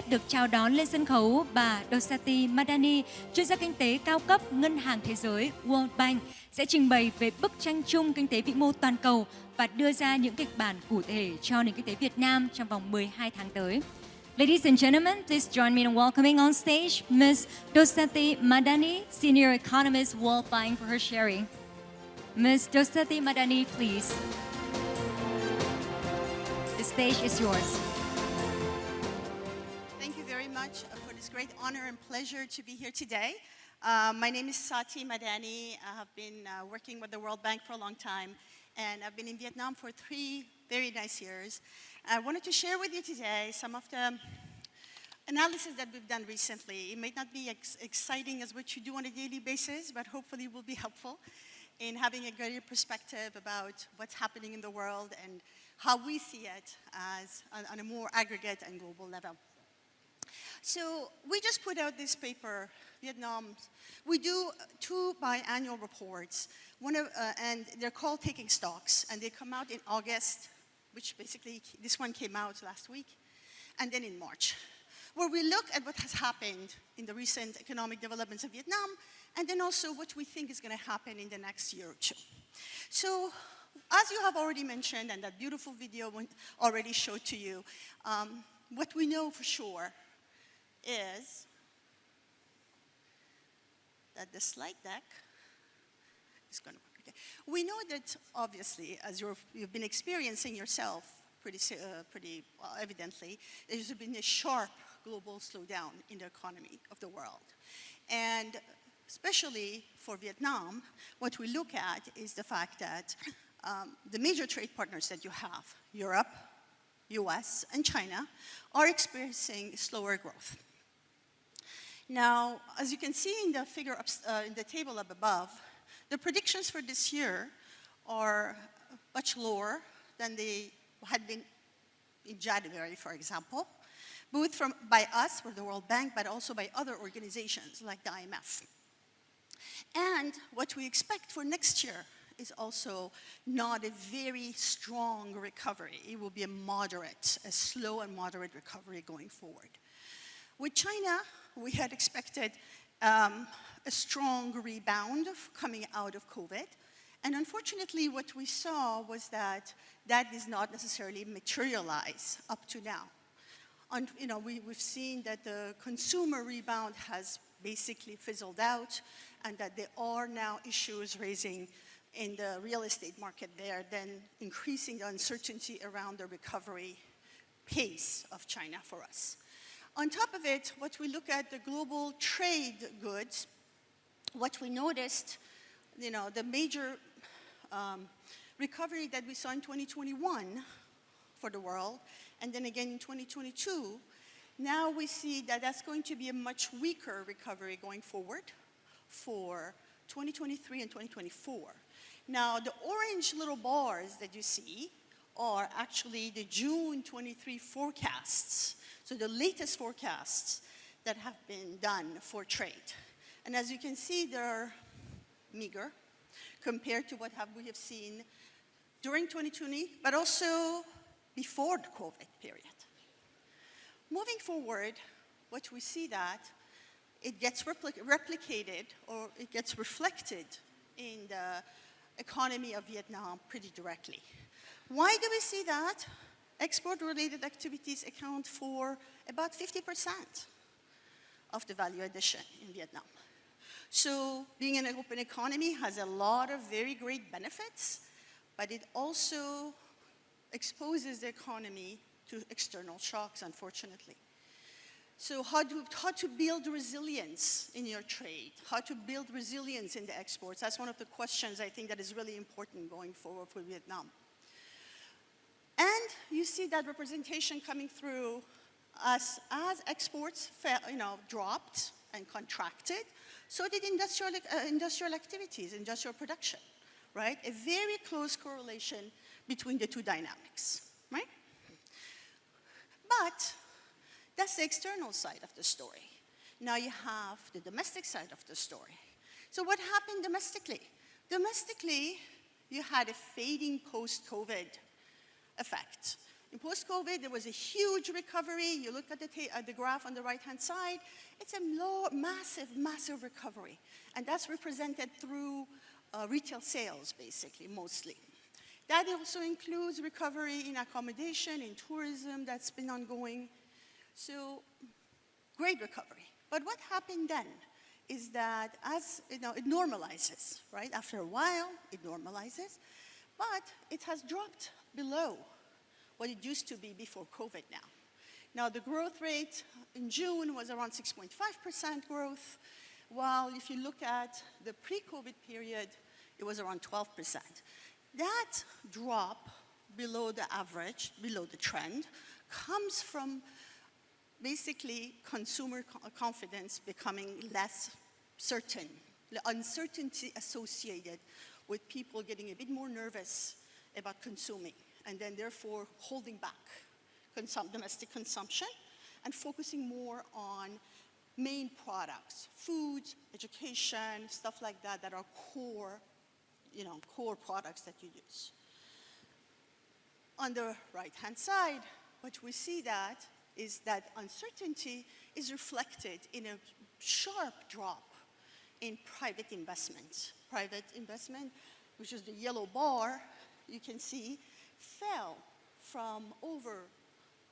phép được chào đón lên sân khấu bà Dorsati Madani, chuyên gia kinh tế cao cấp Ngân hàng Thế giới World Bank, sẽ trình bày về bức tranh chung kinh tế vĩ mô toàn cầu và đưa ra những kịch bản cụ thể cho nền kinh tế Việt Nam trong vòng 12 tháng tới. Ladies and gentlemen, please join me in welcoming on stage Ms. Dorsati Madani, Senior Economist World Bank, for her sharing. Ms. Dorsati Madani, please. The stage is yours. Thank you very much for this great honor and pleasure to be here today. My name is Sati Madani. I have been working with the World Bank for a long time, and I've been in Vietnam for 3 very nice years. I wanted to share with you today some of the analysis that we've done recently. It may not be exciting as what you do on a daily basis, but hopefully will be helpful in having a greater perspective about what's happening in the world and how we see it as on a more aggregate and global level. So we just put out this paper, Vietnam. We do 2 biannual reports, and they're called Taking Stocks, and they come out in August, which basically, this one came out last week, and then in March, where we look at what has happened in the recent economic developments of Vietnam, and then also what we think is going to happen in the next year or 2. So, as you have already mentioned, and that beautiful video already showed to you, what we know for sure is that the slide deck is going to work. Okay. We know that, obviously, as you've been experiencing yourself pretty evidently, there's been a sharp global slowdown in the economy of the world. And especially for Vietnam, what we look at is the fact that the major trade partners that you have, Europe, US, and China, are experiencing slower growth. Now, as you can see in the figure in the table up above, the predictions for this year are much lower than they had been in January, for example, both by us, for the World Bank, but also by other organizations like the IMF. And what we expect for next year is also not a very strong recovery. It will be a slow and moderate recovery going forward. With China, we had expected a strong rebound coming out of COVID. And unfortunately, what we saw was that does not necessarily materialize up to now. And, we've seen that the consumer rebound has basically fizzled out, and that there are now issues raising in the real estate market there, then increasing the uncertainty around the recovery pace of China for us. On top of it, what we look at the global trade goods, what we noticed, the major recovery that we saw in 2021 for the world, and then again in 2022, now we see that that's going to be a much weaker recovery going forward for 2023 and 2024. Now, the orange little bars that you see are actually the June 23 forecasts. So the latest forecasts that have been done for trade. And as you can see, they're meager compared to what we have seen during 2020, but also before the COVID period. Moving forward, what we see that it gets replicated, or it gets reflected in the economy of Vietnam pretty directly. Why do we see that? Export-related activities account for about 50% of the value addition in Vietnam. So being an open economy has a lot of very great benefits, but it also exposes the economy to external shocks, unfortunately. So how to build resilience in your trade, how to build resilience in the exports, that's one of the questions I think that is really important going forward for Vietnam. And you see that representation coming through as exports dropped and contracted, so did industrial activities, industrial production, right? A very close correlation between the 2 dynamics, right? But that's the external side of the story. Now you have the domestic side of the story. So what happened domestically? Domestically, you had a fading post-COVID effect. In post-COVID, there was a huge recovery. You look at the graph on the right-hand side, it's a massive recovery. And that's represented through retail sales, basically, mostly. That also includes recovery in accommodation, in tourism, that's been ongoing. So, great recovery. But what happened then is that as, it normalizes, right? After a while, it normalizes, but it has dropped below what it used to be before COVID now. Now, the growth rate in June was around 6.5% growth, while if you look at the pre-COVID period, it was around 12%. That drop below the average, below the trend, comes from basically consumer confidence becoming less certain, the uncertainty associated with people getting a bit more nervous about consuming, and then therefore holding back domestic consumption and focusing more on main products, food, education, stuff like that, that are core, core products that you use. On the right-hand side, what we see that is that uncertainty is reflected in a sharp drop in private investment. Private investment, which is the yellow bar, you can see, fell from over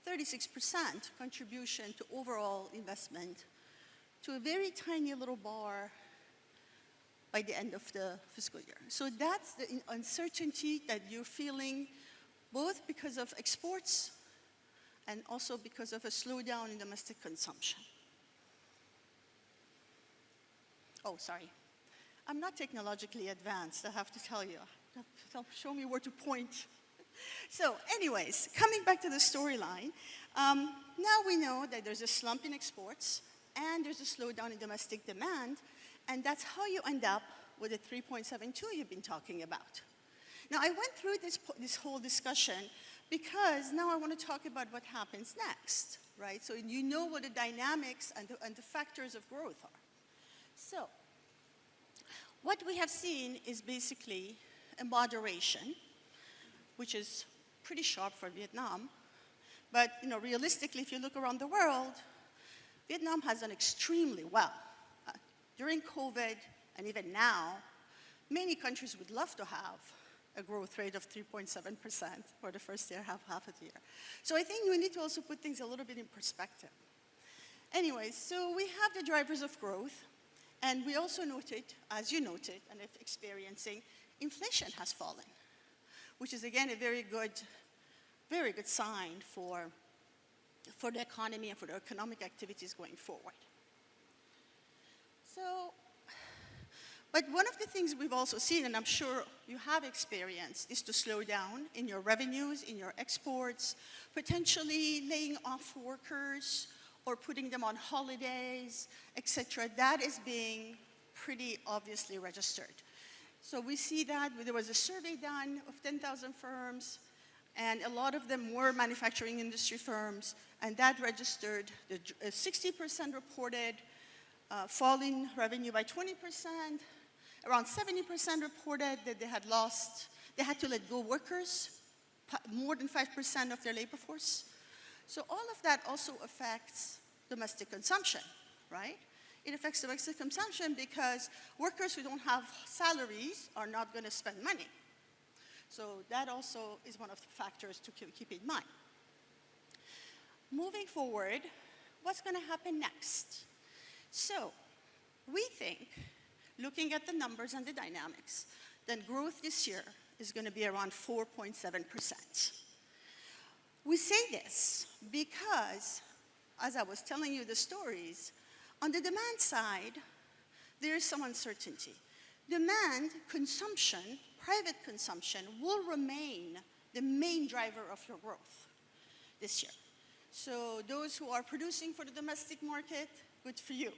36% contribution to overall investment to a very tiny little bar by the end of the fiscal year. So that's the uncertainty that you're feeling, both because of exports and also because of a slowdown in domestic consumption. Oh, sorry. I'm not technologically advanced, I have to tell you. Show me where to point. So anyways, coming back to the storyline, now we know that there's a slump in exports and there's a slowdown in domestic demand, and that's how you end up with the 3.72 you've been talking about. Now, I went through this whole discussion because now I want to talk about what happens next, right? So you know what the dynamics and the factors of growth are. So what we have seen is basically a moderation, which is pretty sharp for Vietnam. But realistically, if you look around the world, Vietnam has done extremely well. During COVID, and even now, many countries would love to have a growth rate of 3.7% for the first year, half of the year. So I think we need to also put things a little bit in perspective. Anyways, so we have the drivers of growth, and we also noted, as you noted, and if experiencing, inflation has fallen, which is again a very good sign for the economy and for the economic activities going forward. So, but one of the things we've also seen, and I'm sure you have experienced, is to slow down in your revenues, in your exports, potentially laying off workers or putting them on holidays, etc. That is being pretty obviously registered. So we see that there was a survey done of 10,000 firms, and a lot of them were manufacturing industry firms, and that registered 60% reported fall in revenue by 20%. Around 70% reported that they had to let go workers, more than 5% of their labor force. So all of that also affects domestic consumption, right? It affects domestic consumption because workers who don't have salaries are not going to spend money. So that also is one of the factors to keep in mind. Moving forward, what's going to happen next? So we think, looking at the numbers and the dynamics, that growth this year is going to be around 4.7%. We say this because, as I was telling you the stories, on the demand side, there is some uncertainty. Demand, consumption, private consumption will remain the main driver of your growth this year. So those who are producing for the domestic market, good for you,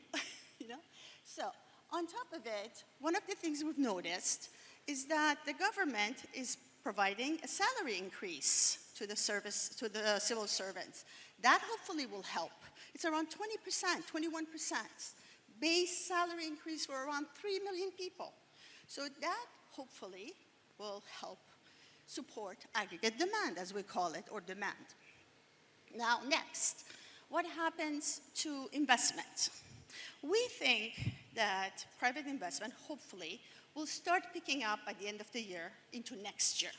So on top of it, one of the things we've noticed is that the government is providing a salary increase to the civil servants. That hopefully will help. It's around 20%, 21%. Base salary increase for around 3 million people. So that hopefully will help support aggregate demand, as we call it, or demand. Now, next, what happens to investment? We think that private investment, hopefully, will start picking up by the end of the year into next year.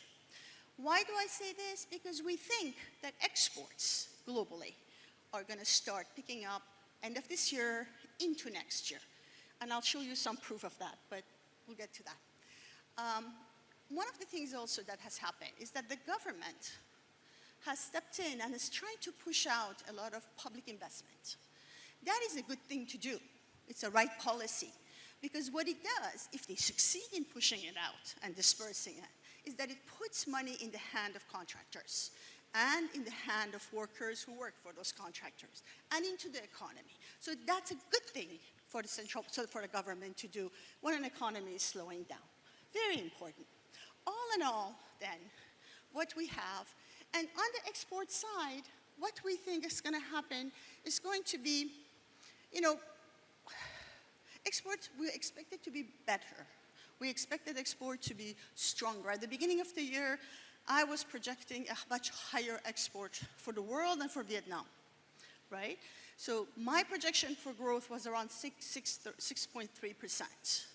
Why do I say this? Because we think that exports globally are going to start picking up end of this year into next year. And I'll show you some proof of that, but we'll get to that. One of the things also that has happened is that the government has stepped in and is trying to push out a lot of public investment. That is a good thing to do. It's a right policy. Because what it does, if they succeed in pushing it out and dispersing it, is that it puts money in the hand of contractors and in the hand of workers who work for those contractors and into the economy. So that's a good thing for the government to do when an economy is slowing down. Very important. All in all, then, what we have, and on the export side, what we think is going to happen is going to be, export, we expect it to be better. We expected export to be stronger. At the beginning of the year, I was projecting a much higher export for the world and for Vietnam, right? So my projection for growth was around 6.3%,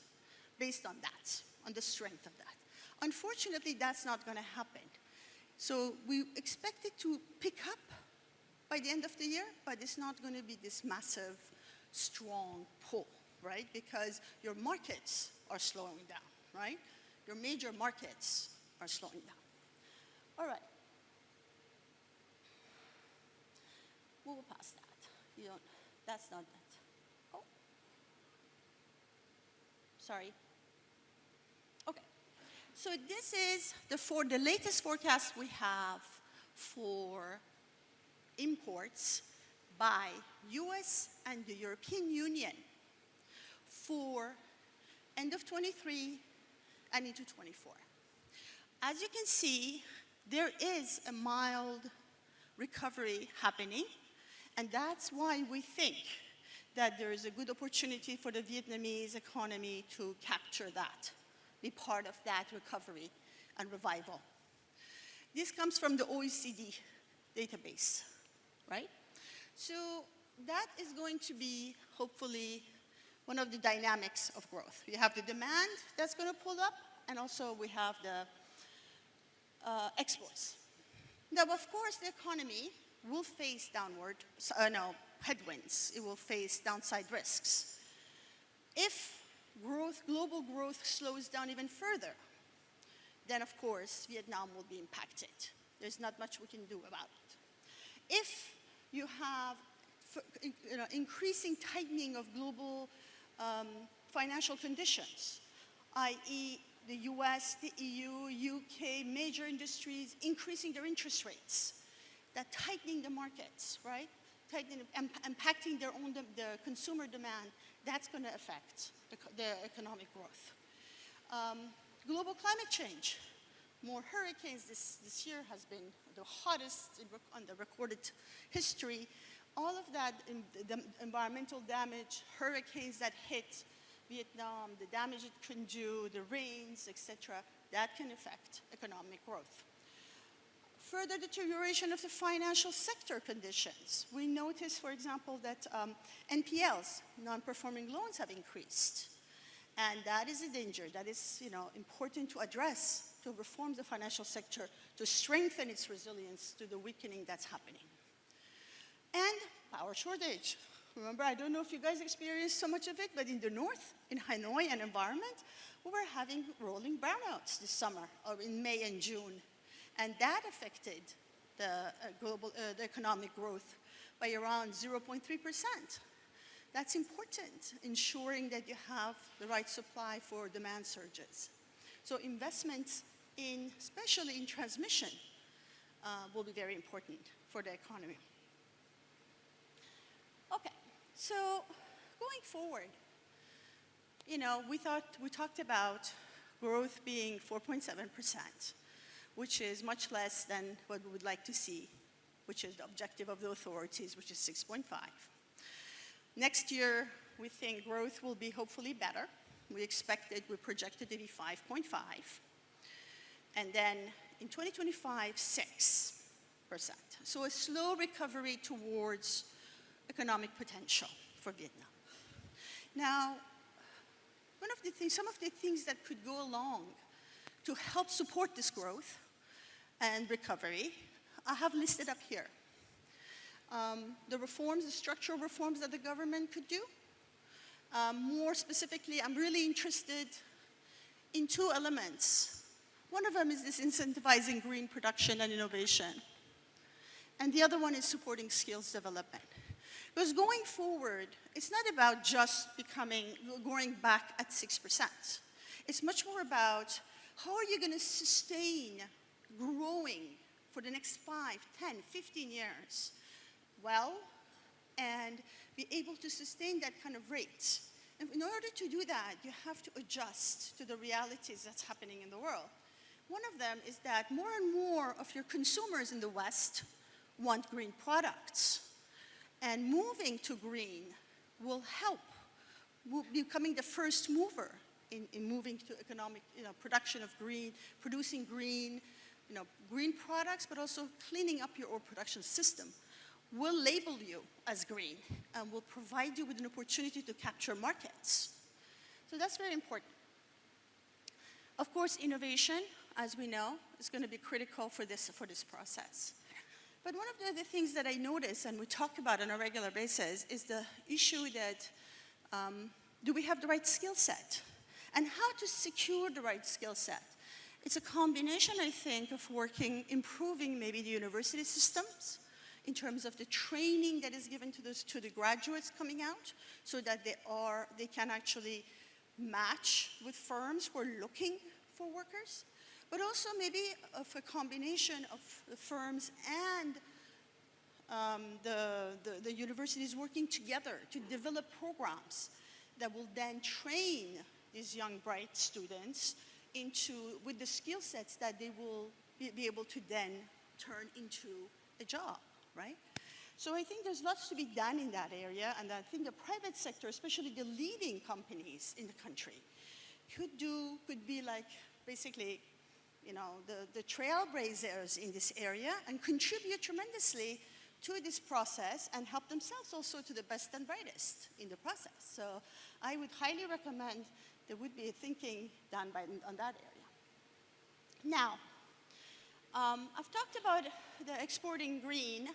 based on that, on the strength of that. Unfortunately, that's not going to happen. So we expect it to pick up by the end of the year, but it's not going to be this massive, strong pull, right? Because your markets are slowing down, right? Your major markets are slowing down. All right. We'll go past that. That's not that. Oh. Sorry. Okay. So this is the latest forecast we have for imports by US and the European Union for end of 23 and into 24. As you can see, there is a mild recovery happening, and that's why we think that there is a good opportunity for the Vietnamese economy to capture that, be part of that recovery and revival. This comes from the OECD database, right? So that is going to be, hopefully, one of the dynamics of growth. We have the demand that's going to pull up, and also we have the exports. Now, of course, the economy will face headwinds. It will face downside risks. If global growth slows down even further, then of course Vietnam will be impacted. There's not much we can do about it. If you have increasing tightening of global financial conditions, i.e. the US, the EU, UK, major industries increasing their interest rates, that tightening the markets, right? Impacting the consumer demand, that's going to affect the economic growth. Global climate change. More hurricanes this year has been the hottest on the recorded history. All of that, the environmental damage, hurricanes that hit Vietnam, the damage it can do, the rains, etc., that can affect economic growth. Further deterioration of the financial sector conditions. We notice, for example, that NPLs, non-performing loans, have increased. And that is a danger. That is, important to address, to reform the financial sector, to strengthen its resilience to the weakening that's happening. And power shortage. Remember, I don't know if you guys experienced so much of it, but in the north, in Hanoi and environment, we were having rolling brownouts this summer, or in May and June. And that affected the economic growth by around 0.3%. That's important, ensuring that you have the right supply for demand surges. So investments especially in transmission, will be very important for the economy. Okay, so going forward, we talked about growth being 4.7%, which is much less than what we would like to see, which is the objective of the authorities, which is 6.5. Next year, we think growth will be hopefully better. We projected to be 5.5. And then in 2025, 6%. So a slow recovery towards economic potential for Vietnam. Now, some of the things that could go along to help support this growth and recovery, I have listed up here. The structural reforms that the government could do. More specifically, I'm really interested in two elements. One of them is this incentivizing green production and innovation. And the other one is supporting skills development. Because going forward, it's not about just going back at 6%. It's much more about how are you going to sustain growing for the next 5, 10, 15 years well, and be able to sustain that kind of rate. And in order to do that, you have to adjust to the realities that's happening in the world. One of them is that more and more of your consumers in the West want green products. And moving to green will help becoming the first mover in moving to economic production of green, producing green, green products, but also cleaning up your oil production system will label you as green and will provide you with an opportunity to capture markets. So that's very important. Of course, innovation, as we know, is going to be critical for this process. But one of the other things that I notice and we talk about on a regular basis is the issue that do we have the right skill set? And how to secure the right skill set? It's a combination, I think, of improving maybe the university systems in terms of the training that is given to the graduates coming out so that they can actually match with firms who are looking for workers, but also maybe of a combination of the firms and the universities working together to develop programs that will then train these young, bright students with the skill sets that they will be able to then turn into a job, right? So I think there's lots to be done in that area, and I think the private sector, especially the leading companies in the country, could be like basically, the trailblazers in this area and contribute tremendously to this process and help themselves also to the best and brightest in the process. So I would highly recommend there would be thinking done on that area. Now, I've talked about the exporting green,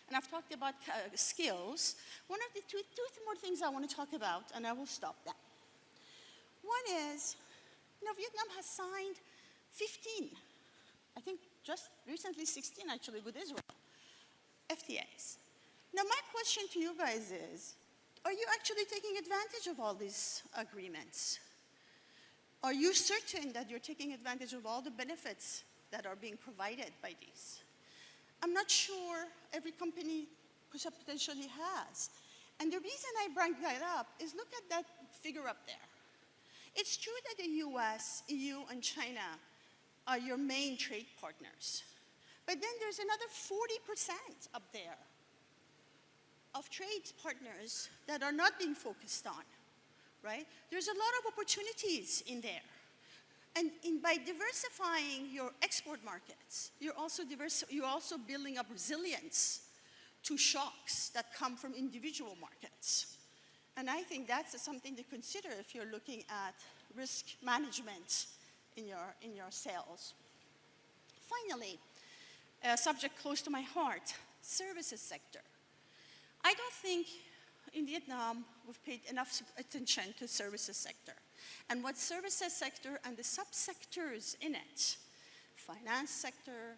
and I've talked about skills. One of the two more things I want to talk about, and I will stop that. One is, Vietnam has signed 15, I think just recently 16 actually with Israel, FTAs. Now my question to you guys is, are you actually taking advantage of all these agreements? Are you certain that you're taking advantage of all the benefits that are being provided by these? I'm not sure every company potentially has. And the reason I bring that up is look at that figure up there. It's true that the US, EU, and China are your main trade partners. But then there's another 40% up there of trade partners that are not being focused on, right? There's a lot of opportunities in there. And by diversifying your export markets, you're also building up resilience to shocks that come from individual markets. And I think that's something to consider if you're looking at risk management in your sales. Finally, a subject close to my heart, services sector. I don't think in Vietnam we've paid enough attention to services sector. And what services sector and the subsectors in it, finance sector,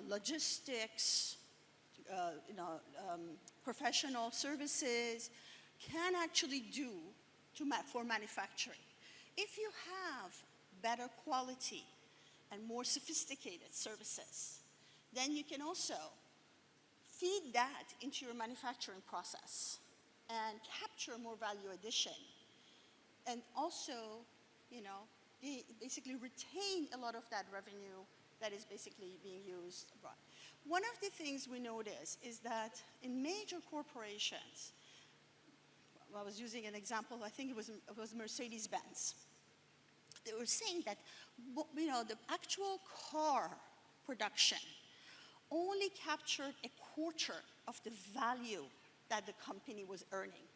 logistics, professional services, can actually do for manufacturing. If you have better quality and more sophisticated services, then you can also feed that into your manufacturing process and capture more value addition. And also, basically retain a lot of that revenue that is basically being used abroad. One of the things we notice is that in major corporations, I was using an example, I think it was Mercedes-Benz. they were saying that, the actual car production only captured a quarter of the value that the company was earning.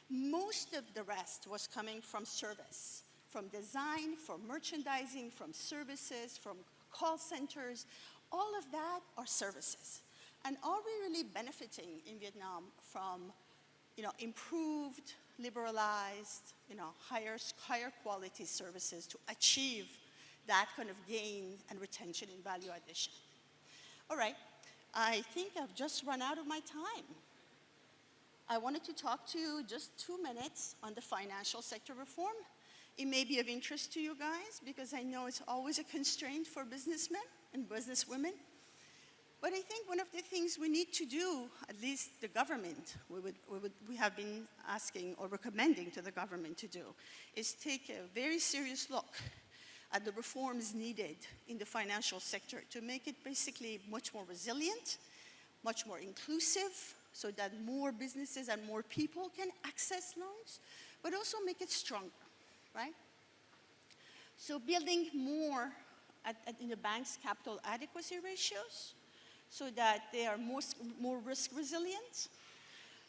Most of the rest was coming from service, from design, from merchandising, from services, from call centers. All of that are services. And are we really benefiting in Vietnam from, improved, liberalized, higher quality services to achieve that kind of gain and retention in value addition? All right, I think I've just run out of my time. I wanted to talk to you just 2 minutes on the financial sector reform. It may be of interest to you guys because I know it's always a constraint for businessmen and businesswomen. But I think one of the things we need to do, at least the government, we have been asking or recommending to the government to do, is take a very serious look at the reforms needed in the financial sector to make it basically much more resilient, much more inclusive, so that more businesses and more people can access loans, but also make it stronger, right? So building more in the bank's capital adequacy ratios so that they are more risk resilient,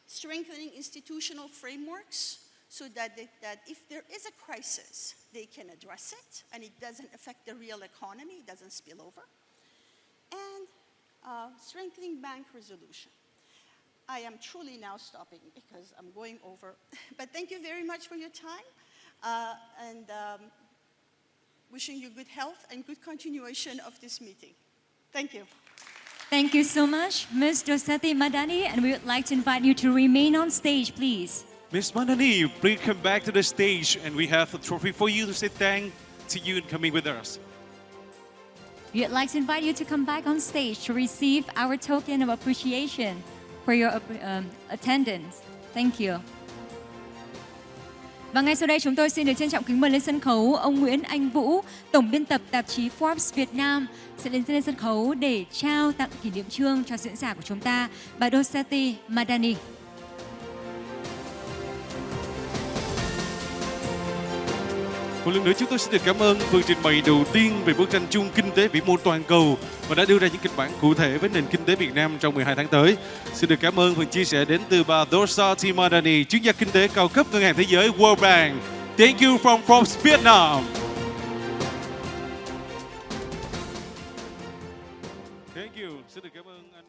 strengthening institutional frameworks so that if there is a crisis, they can address it and it doesn't affect the real economy, it doesn't spill over, and strengthening bank resolution. I am truly now stopping because I'm going over. But thank you very much for your time, and wishing you good health and good continuation of this meeting. Thank you. Thank you so much, Ms. Dorsati Madani, and we would like to invite you to remain on stage, please. Ms. Madani, please come back to the stage, and we have a trophy for you to say thank to you and coming with us. We would like to invite you to come back on stage to receive our token of appreciation for your attendance. Thank you. Và ngay sau đây chúng tôi xin được trân trọng kính mời lên sân khấu ông Nguyễn Anh Vũ, tổng biên tập tạp chí Forbes Việt Nam sẽ lên sân khấu để trao tặng kỷ niệm chương cho diễn giả của chúng ta, bà Dorsati Madani. Một lần nữa chúng tôi xin được cảm ơn phần trình bày đầu tiên về bức tranh chung kinh tế vĩ mô toàn cầu và đã đưa ra những kịch bản cụ thể với nền kinh tế Việt Nam trong 12 tháng tới. Xin được cảm ơn phần chia sẻ đến từ bà Dorsati Madani, chuyên gia kinh tế cao cấp Ngân hàng Thế giới World Bank. Thank you from Forbes Việt Nam. Thank you. Xin được cảm ơn anh